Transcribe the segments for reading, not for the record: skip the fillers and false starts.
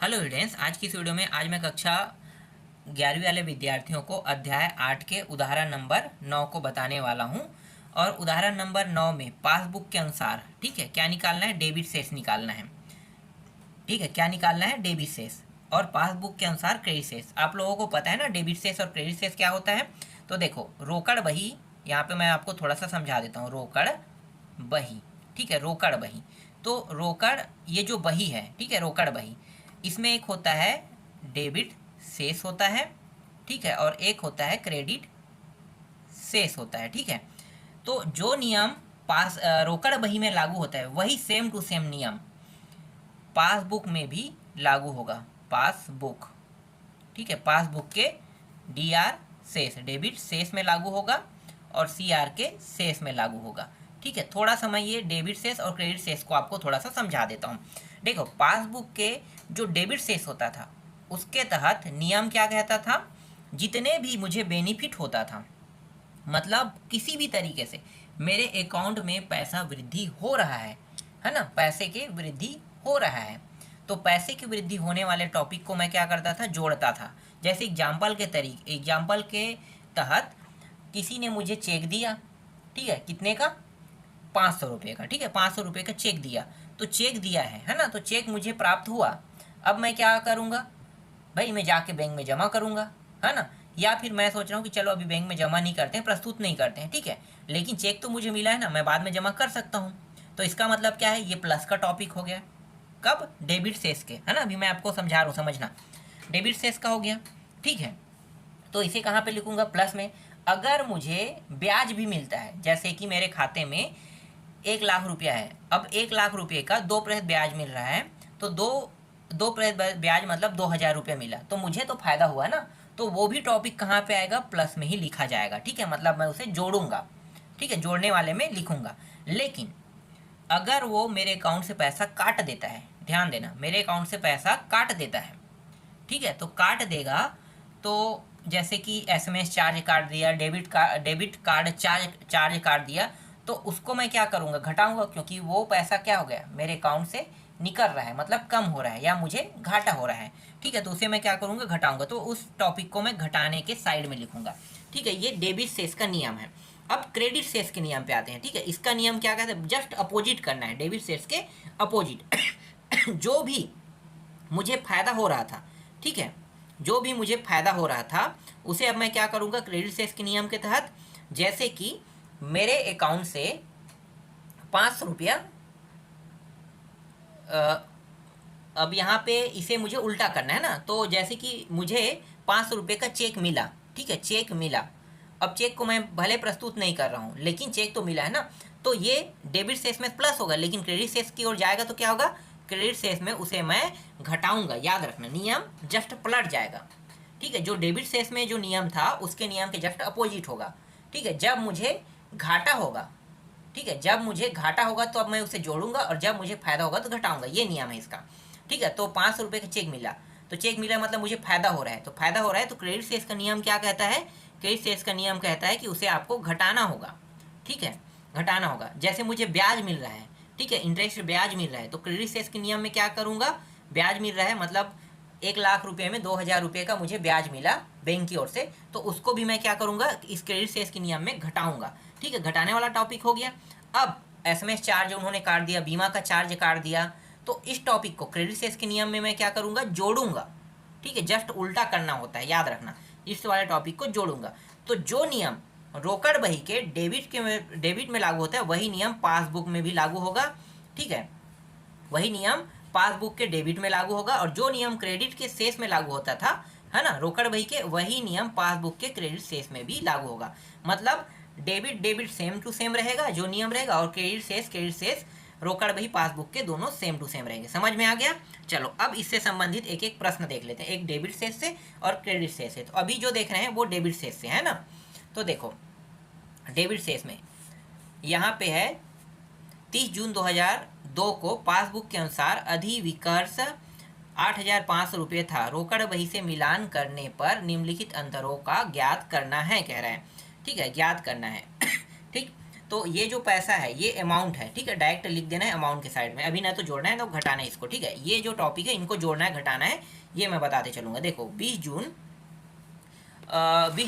Hello students, आज की इस वीडियो में आज मैं कक्षा 11वीं वाले विद्यार्थियों को अध्याय 8 के उदाहरण नंबर 9 को बताने वाला हूं। और उदाहरण नंबर 9 में पासबुक के अनुसार, ठीक है, क्या निकालना है? डेबिट शेष निकालना है। ठीक है, क्या निकालना है? डेबिट शेष। और पासबुक के अनुसार क्रेडिट शेष। आप लोगों को पता है ना डेबिट शेष और क्रेडिट शेष क्या होता है। तो देखो, रोकड़ बही, यहाँ पे मैं आपको थोड़ा सा समझा देता हूँ। रोकड़ बही, ठीक है, रोकड़ बही। तो रोकड़, ये जो बही है, ठीक है, रोकड़ बही, इसमें एक होता है डेबिट शेष होता है, ठीक है, और एक होता है क्रेडिट शेष होता है, ठीक है। तो जो नियम रोकड़ बही में लागू होता है वही सेम टू सेम नियम पासबुक में भी लागू होगा। पासबुक, ठीक है, पासबुक के डीआर शेष, डेबिट शेष में लागू होगा और सीआर के शेष में लागू होगा। ठीक है, थोड़ा समय ये डेबिट शेष और क्रेडिट शेष को आपको थोड़ा सा समझा देता हूँ। देखो, पासबुक के जो डेबिट शेष होता था उसके तहत नियम क्या कहता था? जितने भी मुझे बेनिफिट होता था, मतलब किसी भी तरीके से मेरे अकाउंट में पैसा वृद्धि हो रहा है ना, पैसे की वृद्धि हो रहा है, तो पैसे की वृद्धि होने वाले टॉपिक को मैं क्या करता था? जोड़ता था। जैसे एग्जाम्पल के तहत किसी ने मुझे चेक दिया, ठीक है, कितने का? 500 रुपये का, ठीक है, 500 रुपये का चेक दिया। तो चेक दिया है ना, तो चेक मुझे प्राप्त हुआ। अब मैं क्या करूँगा भाई? मैं जाके बैंक में जमा करूँगा, है ना। या फिर मैं सोच रहा हूँ कि चलो अभी बैंक में जमा नहीं करते हैं, प्रस्तुत नहीं करते हैं, ठीक है, लेकिन चेक तो मुझे मिला है ना, मैं बाद में जमा कर सकता हूँ। तो इसका मतलब क्या है? ये प्लस का टॉपिक हो गया। कब? डेबिट शेष के, है ना। अभी मैं आपको समझा रहा हूँ, समझना। डेबिट शेष का हो गया, ठीक है। तो इसे कहाँ पे लिखूंगा? प्लस में। अगर मुझे ब्याज भी मिलता है, जैसे कि मेरे खाते में 1 लाख रुपया है, अब 1 लाख रुपये का 2% ब्याज मिल रहा है, तो 2% ब्याज मतलब 2,000 रुपये मिला, तो मुझे तो फायदा हुआ ना। तो वो भी टॉपिक कहाँ पे आएगा? प्लस में ही लिखा जाएगा, ठीक है, मतलब मैं उसे जोड़ूंगा, ठीक है, जोड़ने वाले में लिखूंगा। लेकिन अगर वो मेरे अकाउंट से पैसा काट देता है, ध्यान देना, मेरे अकाउंट से पैसा काट देता है, ठीक है, तो काट देगा, तो जैसे कि एसएमएस चार्ज काट दिया, डेबिट कार्ड चार्ज काट दिया, तो उसको मैं क्या करूँगा? घटाऊंगा, क्योंकि वो पैसा क्या हो गया? मेरे अकाउंट से निकल रहा है, मतलब कम हो रहा है या मुझे घाटा हो रहा है, ठीक है, तो उसे मैं क्या करूँगा? घटाऊंगा। तो उस टॉपिक को मैं घटाने के साइड में लिखूंगा, ठीक है। ये डेबिट शेष का नियम है। अब क्रेडिट शेष के नियम पे आते हैं, ठीक है। इसका नियम क्या कहते हैं? जस्ट अपोजिट करना है, डेबिट शेष के अपोजिट। जो भी मुझे फायदा हो रहा था, ठीक है, जो भी मुझे फायदा हो रहा था उसे अब मैं क्या करूँगा? क्रेडिट शेष के नियम के तहत, जैसे कि मेरे अकाउंट से 500 रुपया, अब यहाँ पे इसे मुझे उल्टा करना है ना, तो जैसे कि मुझे 500 रुपये का चेक मिला, ठीक है, चेक मिला। अब चेक को मैं भले प्रस्तुत नहीं कर रहा हूँ, लेकिन चेक तो मिला है ना, तो ये डेबिट शेष में प्लस होगा, लेकिन क्रेडिट शेष की ओर जाएगा तो क्या होगा? क्रेडिट शेष में उसे मैं घटाऊंगा। याद रखना, नियम जस्ट पलट जाएगा, ठीक है। जो डेबिट शेष में जो नियम था उसके नियम के जस्ट अपोजिट होगा, ठीक है। जब मुझे घाटा होगा, ठीक है, जब मुझे घाटा होगा तो अब मैं उसे जोड़ूंगा, और जब मुझे फायदा होगा तो घटाऊंगा, ये नियम है इसका, ठीक है। तो 500 रुपये का चेक मिला, तो चेक मिला मतलब मुझे फायदा हो रहा है, तो फायदा हो रहा है, तो क्रेडिट शेष का नियम क्या कहता है? क्रेडिट शेष का नियम कहता है कि उसे आपको घटाना होगा, ठीक है, घटाना होगा। जैसे मुझे ब्याज मिल रहा है, ठीक है, इंटरेस्ट ब्याज मिल रहा है, तो क्रेडिट शेष के नियम में क्या करूंगा? ब्याज मिल रहा है मतलब 1 लाख रुपये में 2,000 रुपये का मुझे ब्याज मिला बैंक की ओर से, तो उसको भी मैं क्या करूंगा? इस क्रेडिट शेष के नियम में घटाऊंगा, ठीक है, घटाने वाला टॉपिक हो गया। अब एसएमएस चार्ज उन्होंने काट दिया, बीमा का चार्ज काट दिया, तो इस टॉपिक को क्रेडिट शेष के नियम में मैं क्या करूंगा? जोड़ूंगा, ठीक है, जस्ट उल्टा करना होता है, याद रखना, इस वाले टॉपिक को जोड़ूंगा। तो जो नियम रोकड़ बही के डेबिट में लागू होता है वही नियम पासबुक में भी लागू होगा, ठीक है, वही नियम पासबुक के डेबिट में लागू होगा, और जो नियम क्रेडिट के शेष में लागू होता था, है ना, रोकड़ बही के, वही नियम पासबुक के क्रेडिट शेष में भी लागू होगा। मतलब डेबिट सेम टू सेम रहेगा जो नियम रहेगा, और क्रेडिट शेष रोकड़ बही पासबुक के दोनों सेम टू सेम रहेंगे। समझ में आ गया? चलो अब इससे संबंधित एक एक प्रश्न देख लेते हैं, एक डेबिट शेष से और क्रेडिट शेष से। तो अभी जो देख रहे हैं वो डेबिट शेष से है ना। तो देखो, डेबिट शेष में यहाँ पे है 30 जून 2002 को पासबुक के अनुसार अधिविकर्ष 8,500 रुपये था। रोकड़ बही से मिलान करने पर निम्नलिखित अंतरों का ज्ञात करना है, कह रहे हैं, ठीक है, ज्ञात करना है। ठीक, तो ये जो पैसा है ये अमाउंट है, ठीक है, डायरेक्ट लिख देना है अमाउंट के साइड में, अभी ना तो जोड़ना है तो घटाना है इसको, ठीक है। ये जो टॉपिक है इनको जोड़ना है घटाना है, ये मैं बताते चलूँगा। देखो 20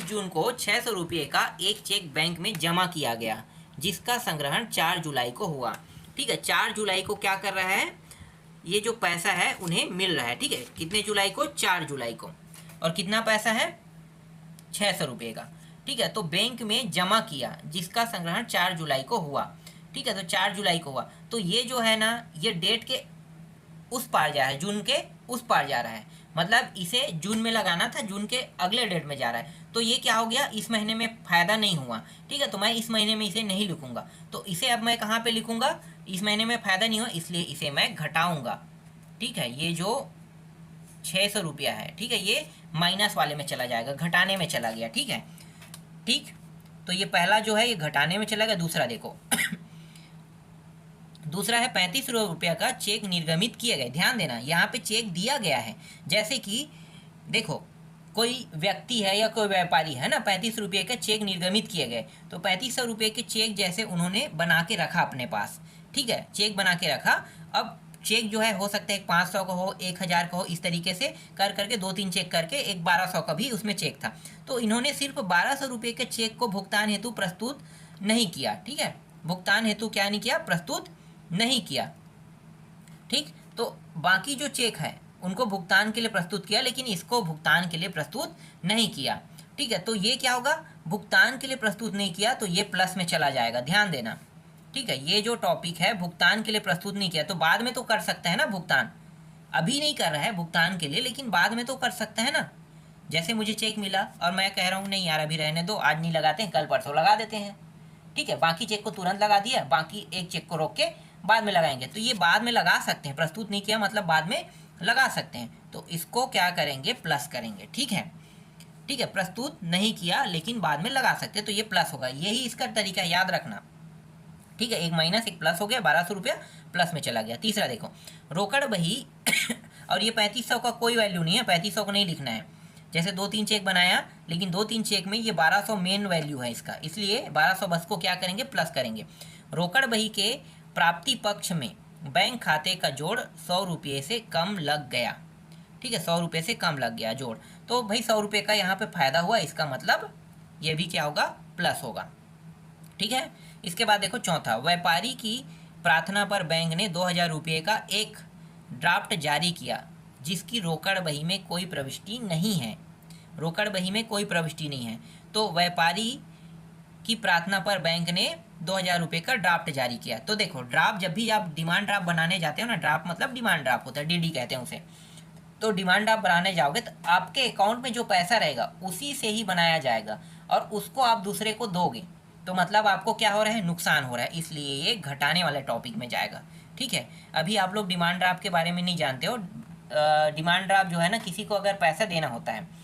जून को 600 रुपये का एक चेक बैंक में जमा किया गया, जिसका संग्रहण 4 जुलाई को हुआ, ठीक है। 4 जुलाई को क्या कर रहा है, ये जो पैसा है उन्हें मिल रहा है, ठीक है। कितने जुलाई को, 4 जुलाई को। और कितना पैसा है, 600 रुपये का, ठीक है। तो बैंक में जमा किया जिसका संग्रहण 4 जुलाई को हुआ, ठीक है। तो 4 जुलाई को हुआ, तो ये जो है ना ये डेट के उस पार जा रहा है, जून के उस पार जा रहा है, मतलब इसे जून में लगाना था, जून के अगले डेट में जा रहा है। तो ये क्या हो गया, इस महीने में फ़ायदा नहीं हुआ, ठीक है। तो मैं इस महीने में इसे नहीं लिखूंगा, तो इसे अब मैं कहाँ पे लिखूंगा, इस महीने में फ़ायदा नहीं हुआ इसलिए इसे मैं घटाऊंगा, ठीक है। ये जो 600 रुपया है, ठीक है, ये माइनस वाले में चला जाएगा, घटाने में चला गया, ठीक है। ठीक, तो ये पहला जो है ये घटाने में चला गया। दूसरा देखो दूसरा है 35 रुपये का चेक निर्गमित किए गए। ध्यान देना, यहाँ पे चेक दिया गया है, जैसे कि देखो कोई व्यक्ति है या कोई व्यापारी है ना, 35 रुपये के चेक निर्गमित किए गए, तो 3500 रुपये के चेक जैसे उन्होंने बना के रखा अपने पास, ठीक है, चेक बना के रखा। अब चेक जो है हो सकता है 500 का हो, 1000 का हो, इस तरीके से कर करके 2-3 चेक करके एक 1200 का भी उसमें चेक था। तो इन्होंने सिर्फ 1200 रुपये के चेक को भुगतान हेतु प्रस्तुत नहीं किया, ठीक है, भुगतान हेतु क्या नहीं किया, प्रस्तुत नहीं किया, ठीक। तो बाकी जो चेक है उनको भुगतान के लिए प्रस्तुत किया, लेकिन इसको भुगतान के लिए प्रस्तुत नहीं किया, ठीक है। तो ये क्या होगा, भुगतान के लिए प्रस्तुत नहीं किया, तो ये प्लस में चला जाएगा, ध्यान देना, ठीक है। ये जो टॉपिक है भुगतान के लिए प्रस्तुत नहीं किया, तो बाद में तो कर सकते हैं ना भुगतान, अभी नहीं कर रहा है भुगतान के लिए, लेकिन बाद में तो कर सकते हैं ना। जैसे मुझे चेक मिला और मैं कह रहा हूँ नहीं यार अभी रहने दो, आज नहीं लगाते हैं, कल परसों लगा देते हैं, ठीक है। बाकी चेक को तुरंत लगा दिया, बाकी एक चेक को रोक के बाद में लगाएंगे, तो ये बाद में लगा सकते हैं, प्रस्तुत नहीं किया मतलब बाद में लगा सकते हैं, तो इसको क्या करेंगे, प्लस करेंगे, ठीक है, ठीक है। प्रस्तुत नहीं किया लेकिन बाद में लगा सकते हैं, तो ये प्लस होगा, यही इसका तरीका याद रखना, ठीक है। एक माइनस एक प्लस हो गया, 1200 रुपया प्लस में चला गया। तीसरा देखो, रोकड़ बही और ये 3500 का कोई वैल्यू नहीं है, 3500 को नहीं लिखना है। जैसे 2-3 चेक बनाया, लेकिन 2-3 चेक में ये 1200 मेन वैल्यू है इसका, इसलिए 1200 बस को क्या करेंगे, प्लस करेंगे। रोकड़ बही के प्राप्ति पक्ष में बैंक खाते का जोड़ 100 रुपये से कम लग गया, ठीक है, 100 रुपये से कम लग गया जोड़, तो भाई 100 रुपये का यहाँ पे फायदा हुआ, इसका मतलब ये भी क्या होगा, प्लस होगा, ठीक है। इसके बाद देखो चौथा, व्यापारी की प्रार्थना पर बैंक ने 2000 रुपये का एक ड्राफ्ट जारी किया, जिसकी रोकड़ बही में कोई प्रविष्टि नहीं है, रोकड़ बही में कोई प्रविष्टि नहीं है। तो व्यापारी की प्रार्थना पर बैंक ने 2000 रुपये का ड्राफ्ट जारी किया। तो देखो ड्राफ्ट, जब भी आप डिमांड ड्राफ्ट बनाने जाते हो ना, ड्राफ्ट मतलब डिमांड ड्राफ्ट होता है, डीडी कहते हैं उसे, तो डिमांड ड्राफ्ट बनाने जाओगे तो आपके अकाउंट में जो पैसा रहेगा उसी से ही बनाया जाएगा, और उसको आप दूसरे को दोगे, तो मतलब आपको क्या हो रहा है, नुकसान हो रहा है, इसलिए ये घटाने वाले टॉपिक में जाएगा, ठीक है। अभी आप लोग डिमांड ड्राफ्ट के बारे में नहीं जानते हो। डिमांड ड्राफ्ट जो है ना, किसी को अगर पैसा देना होता है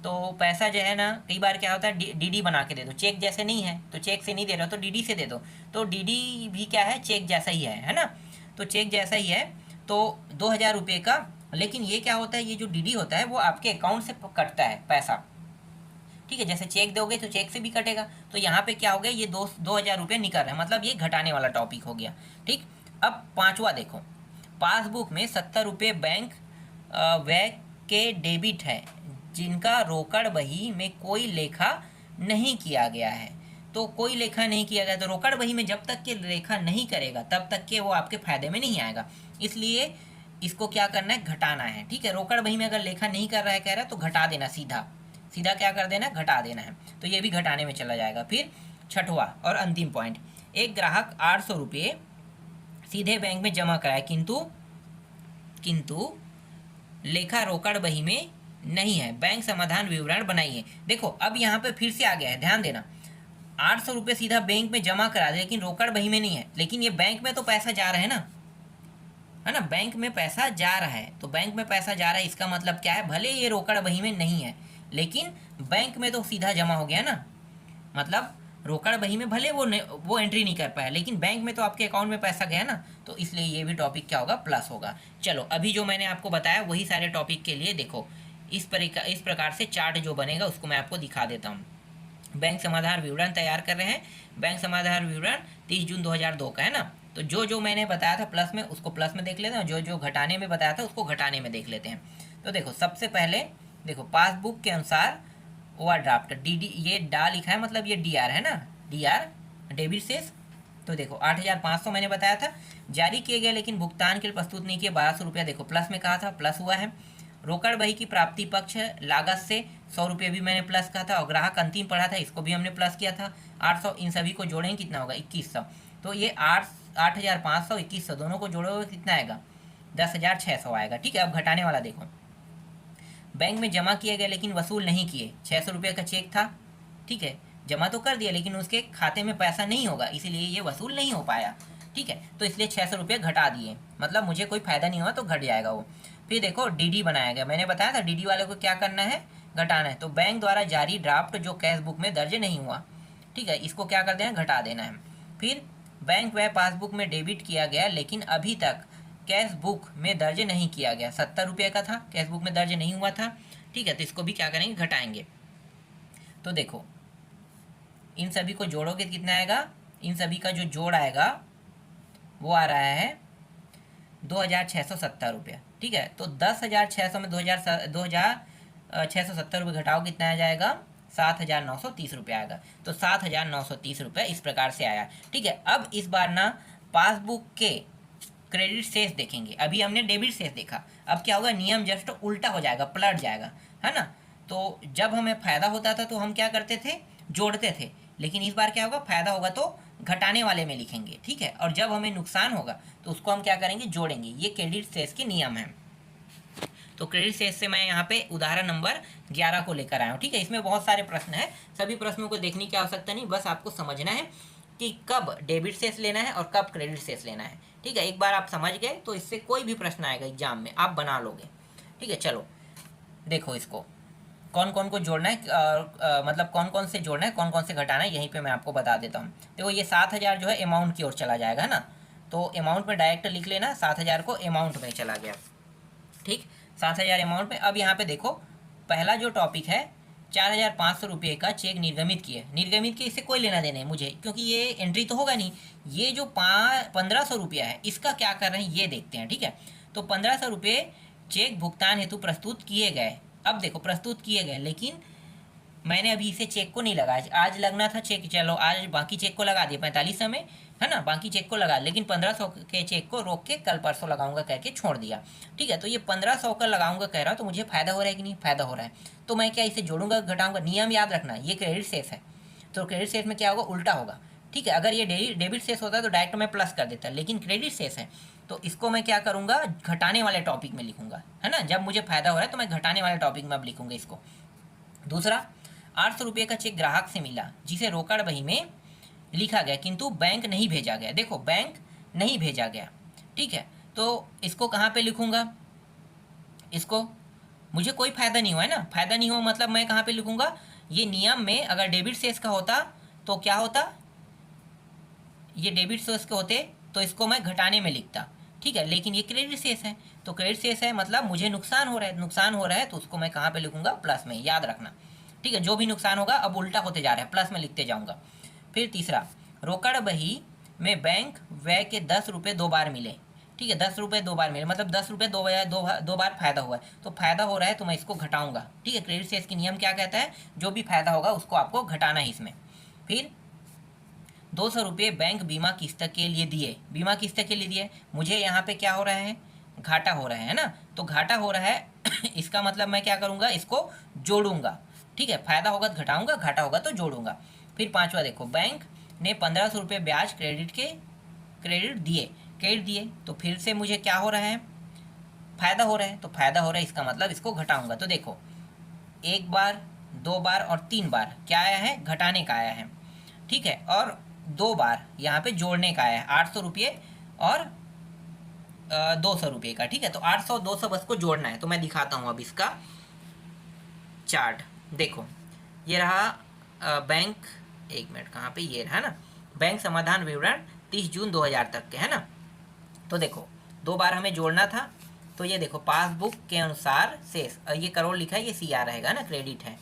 तो पैसा जो है ना, कई बार क्या होता है, डीडी बना के दे दो, चेक जैसे नहीं है तो चेक से नहीं दे रहे हो तो डीडी से दे दो, तो डीडी भी क्या है, चेक जैसा ही है ना, तो चेक जैसा ही है, तो 2000 रुपये का। लेकिन ये क्या होता है, ये जो डीडी होता है वो आपके अकाउंट से कटता है पैसा, ठीक है। जैसे चेक दोगे तो चेक से भी कटेगा, तो यहाँ पे क्या हो गया, ये 2000 रुपये निकल रहा है, मतलब ये घटाने वाला टॉपिक हो गया, ठीक। अब पांचवा देखो, पासबुक में 70 रुपये बैंक व्यय के डेबिट है, जिनका रोकड़ बही में कोई लेखा नहीं किया गया है। तो कोई लेखा नहीं किया गया, तो रोकड़ बही में जब तक के लेखा नहीं करेगा तब तक के वो आपके फायदे में नहीं आएगा, इसलिए इसको क्या करना है, घटाना है, ठीक है। रोकड़ बही में अगर लेखा नहीं कर रहा है, कह रहा है, तो घटा देना, सीधा सीधा क्या कर देना, घटा देना है, तो ये भी घटाने में चला जाएगा। फिर छठवां और अंतिम पॉइंट, एक ग्राहक 800 रुपये सीधे बैंक में जमा कराए, किंतु लेखा रोकड़ बही में नहीं है, बैंक समाधान विवरण बनाइए। देखो अब यहाँ पे फिर से आ गया है, ध्यान देना, 800 रुपये सीधा बैंक में जमा करा दे, लेकिन रोकड़ बही में नहीं है, लेकिन ये बैंक में तो पैसा जा रहा है ना, है ना, बैंक में पैसा जा रहा है, तो बैंक में पैसा जा रहा है, इसका मतलब क्या है, भले ये रोकड़ बही में नहीं है लेकिन बैंक में तो सीधा जमा हो गया ना, मतलब रोकड़ बही में भले वो एंट्री नहीं कर पाया, लेकिन बैंक में तो आपके अकाउंट में पैसा गया ना, तो इसलिए ये भी टॉपिक क्या होगा, प्लस होगा। चलो अभी जो मैंने आपको बताया वही सारे टॉपिक के लिए देखो इस प्रकार से चार्ट जो बनेगा उसको मैं आपको दिखा देता हूँ। बैंक समाधान विवरण तैयार कर रहे हैं। बैंक समाधान विवरण 30 जून 2002 का है ना। तो जो जो मैंने बताया था प्लस में उसको प्लस में देख लेते हैं, जो जो घटाने में बताया था उसको घटाने में देख लेते हैं। तो देखो सबसे पहले देखो पासबुक के अनुसार ओवरड्राफ्ट डी ये डा लिखा है, मतलब ये डी आर है ना, डी आर डेबिट शेष। तो देखो 8,500 मैंने बताया था जारी किए गए, लेकिन भुगतान के लिए प्रस्तुत नहीं किए 1,200 रुपया। देखो प्लस में कहा था, प्लस हुआ है। रोकड़ बही की प्राप्ति पक्ष लागत से 100 रुपये भी मैंने प्लस कहा था, और ग्राहक अंतिम पढ़ा था इसको भी हमने प्लस किया था 800। इन सभी को जोड़ेंगे कितना होगा 2,100। तो ये 8,500 2,100 दोनों को जोड़ोगे कितना आएगा 10,600 आएगा। ठीक है, अब घटाने वाला देखो, बैंक में जमा किए गए लेकिन वसूल नहीं किए 600 रुपये का चेक था। ठीक है, जमा तो कर दिया लेकिन उसके खाते में पैसा नहीं होगा, इसीलिए ये वसूल नहीं हो पाया। ठीक है, तो इसलिए 600 रुपये घटा दिए, मतलब मुझे कोई फायदा नहीं हुआ तो घट जाएगा वो। फिर देखो डीडी बनाया गया, मैंने बताया था डीडी वाले को क्या करना है, घटाना है। तो बैंक द्वारा जारी ड्राफ्ट जो कैश बुक में दर्ज नहीं हुआ, ठीक है, इसको क्या कर देना है, घटा देना है। फिर बैंक व पासबुक में डेबिट किया गया लेकिन अभी तक कैश बुक में दर्ज नहीं किया गया, 70 रुपये का था, कैश बुक में दर्ज नहीं हुआ था। ठीक है, तो इसको भी क्या करेंगे, घटाएंगे। तो देखो इन सभी को जोड़ोगे कितना आएगा, इन सभी का जो जोड़ आएगा वो आ रहा है 2,670 रुपया। ठीक है, तो 10,600 में 2,670 रुपये घटाओ कितना आ जाएगा, 7,930 रुपये आएगा। तो 7,930 रुपये इस प्रकार से आया। ठीक है, अब इस बार ना पासबुक के क्रेडिट शेष देखेंगे, अभी हमने डेबिट शेष देखा, अब क्या होगा, नियम जस्ट उल्टा हो जाएगा, पलट जाएगा, है ना। तो जब हमें फायदा होता था तो हम क्या करते थे, जोड़ते थे, लेकिन इस बार क्या होगा, फायदा होगा तो घटाने वाले में लिखेंगे। ठीक है, और जब हमें नुकसान होगा तो उसको हम क्या करेंगे, जोड़ेंगे। ये क्रेडिट शेष के नियम है। तो क्रेडिट शेष से मैं यहाँ पे उदाहरण नंबर 11 को लेकर आया हूँ। ठीक है, इसमें बहुत सारे प्रश्न हैं, सभी प्रश्नों को देखने की आवश्यकता नहीं, बस आपको समझना है कि कब डेबिट शेष लेना है और कब क्रेडिट शेष लेना है। ठीक है, एक बार आप समझ गए तो इससे कोई भी प्रश्न आएगा एग्जाम में आप बना लोगे। ठीक है, चलो देखो इसको कौन कौन को जोड़ना है, मतलब कौन कौन से जोड़ना है, कौन कौन से घटाना है, यहीं पे मैं आपको बता देता हूँ। देखो ये 7,000 जो है अमाउंट की ओर चला जाएगा, है ना। तो अमाउंट में डायरेक्ट लिख लेना, 7,000 को अमाउंट में चला गया। ठीक, 7,000 अमाउंट में। अब यहाँ पे देखो पहला जो टॉपिक है 4,500 रुपये का चेक निर्गमित किए, निर्गमित किए इससे कोई लेना देना है मुझे, क्योंकि ये एंट्री तो होगा नहीं। ये जो 1,500 रुपया है इसका क्या कर रहे हैं ये देखते हैं। ठीक है, तो 1,500 रुपये चेक भुगतान हेतु प्रस्तुत किए गए। अब देखो प्रस्तुत किए गए, लेकिन मैंने अभी इसे चेक को नहीं लगाया, आज लगना था चेक, चलो आज बाकी चेक को लगा दिया 4500 में, है ना, बाकी चेक को लगा, लेकिन 1,500 के चेक को रोक के कल परसों लगाऊंगा कह के छोड़ दिया। ठीक है, तो ये 1,500 का लगाऊंगा कह रहा हूँ, तो मुझे फायदा हो रहा है कि नहीं, फायदा हो रहा है, तो मैं क्या इसे जोड़ूंगा घटाऊंगा। नियम याद रखना, ये क्रेडिट शेष है, तो क्रेडिट शेष में क्या होगा, उल्टा होगा। ठीक है, अगर ये डेबिट शेष होता है तो डायरेक्ट मैं प्लस कर देता, लेकिन क्रेडिट शेष है तो इसको मैं क्या करूंगा, घटाने वाले टॉपिक में लिखूंगा, है ना। जब मुझे फायदा हो रहा है तो मैं घटाने वाले टॉपिक में अब लिखूंगा इसको। दूसरा, 800 रुपये का चेक ग्राहक से मिला जिसे रोकड़ बही में लिखा गया किंतु बैंक नहीं भेजा गया। देखो बैंक नहीं भेजा गया। ठीक है, तो इसको कहाँ पे लिखूंगा, इसको मुझे कोई फायदा नहीं हुआ है ना, फायदा नहीं हुआ मतलब मैं कहाँ पे लिखूंगा, ये नियम में अगर डेबिट शेष का होता तो क्या होता, ये डेबिट शेष के होते तो इसको मैं घटाने में लिखता। ठीक है, लेकिन ये क्रेडिट शेष है, तो क्रेडिट शेष है मतलब मुझे नुकसान हो रहा है, नुकसान हो रहा है तो उसको मैं कहाँ पे लिखूंगा, प्लस में, याद रखना। ठीक है, जो भी नुकसान होगा अब उल्टा होते जा रहा है, प्लस में लिखते जाऊंगा। फिर तीसरा, रोकड़ बही में बैंक व्यय के 10 रुपये 2 बार मिले। ठीक है, 10 रुपये 2 बार मिले मतलब 10 रुपये दो बार फायदा हुआ है, तो फायदा हो रहा है तो मैं इसको घटाऊंगा। ठीक है, क्रेडिट शेष की नियम क्या कहता है, जो भी फायदा होगा उसको आपको घटाना है इसमें। फिर 200 रुपये बैंक बीमा किस्त के लिए दिए, बीमा किस्त के लिए दिए, मुझे यहाँ पे क्या हो रहा है, घाटा हो रहा है ना, तो घाटा हो रहा है इसका मतलब मैं क्या करूँगा, इसको जोड़ूंगा। ठीक है, फायदा होगा तो घटाऊंगा, घाटा होगा तो जोड़ूंगा। फिर पांचवा देखो, बैंक ने 1,500 रुपये ब्याज क्रेडिट दिए, तो फिर से मुझे क्या हो रहा है, फायदा हो रहा है, तो फायदा हो रहा है इसका मतलब इसको घटाऊंगा। तो देखो 1 बार 2 बार और 3 बार क्या आया है, घटाने का आया है। ठीक है, और 2 बार यहाँ पे जोड़ने का आया है, 800 रुपये और 200 रुपये का। ठीक है, तो 800 200 बस को जोड़ना है, तो मैं दिखाता हूँ अब इसका चार्ट। देखो ये रहा बैंक, एक मिनट कहाँ पे, ये रहा ना, बैंक समाधान विवरण 30 जून 2000 तक के, है ना। तो देखो 2 बार हमें जोड़ना था, तो ये देखो पासबुक के अनुसार शेष, और ये करोड़ लिखा है, ये CR रहेगा ना, क्रेडिट है।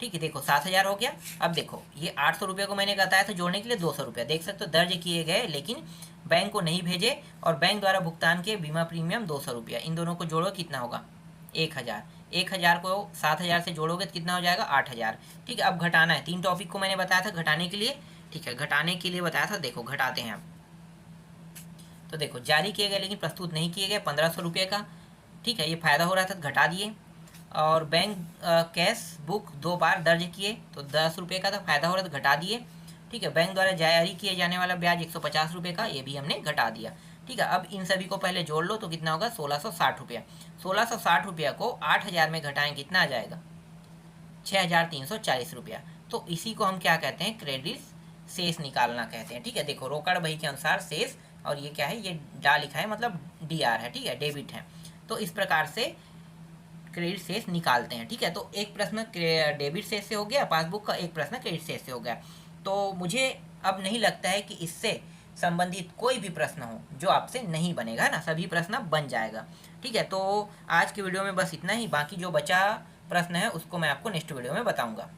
ठीक ठीक है, देखो 7,000 हो गया। अब देखो ये 800 रुपये को मैंने बताया था जोड़ने के लिए 200 रुपया, देख सकते हो दर्ज किए गए लेकिन बैंक को नहीं भेजे, और बैंक द्वारा भुगतान के बीमा प्रीमियम 200 रुपया। इन दोनों को जोड़ो कितना होगा 1,000। 1,000 को 7,000 से जोड़ोगे तो कितना हो जाएगा 8,000। ठीक है, अब घटाना है। 3 टॉपिक को मैंने बताया था घटाने के लिए। ठीक है, घटाने के लिए बताया था, देखो घटाते हैं अब। तो देखो जारी किए गए लेकिन प्रस्तुत नहीं किए गए 1,500 रुपये का। ठीक है, ये फ़ायदा हो रहा था तो घटा दिए। और बैंक कैश बुक 2 बार दर्ज किए तो 10 रुपये का था, फ़ायदा हो रहा था घटा दिए। ठीक है, बैंक द्वारा जारी किए जाने वाला ब्याज 150 रुपये का, ये भी हमने घटा दिया। ठीक है, अब इन सभी को पहले जोड़ लो तो कितना होगा 1,660 रुपया। 1,660 रुपया को 8,000 में घटाएं कितना आ जाएगा 6,340 रुपया। तो इसी को हम क्या कहते हैं क्रेडिट शेष निकालना कहते हैं। ठीक है, देखो रोकड़ बही के अनुसार शेष, और ये क्या है ये डा लिखा है मतलब DR है। ठीक है, डेबिट है। तो इस प्रकार से क्रेडिट शेष निकालते हैं। ठीक है, तो एक प्रश्न डेबिट शेष से हो गया पासबुक का, एक प्रश्न क्रेडिट शेष से हो गया। तो मुझे अब नहीं लगता है कि इससे संबंधित कोई भी प्रश्न हो जो आपसे नहीं बनेगा ना, सभी प्रश्न बन जाएगा। ठीक है, तो आज के वीडियो में बस इतना ही। बाकी जो बचा प्रश्न है उसको मैं आपको नेक्स्ट वीडियो में बताऊंगा।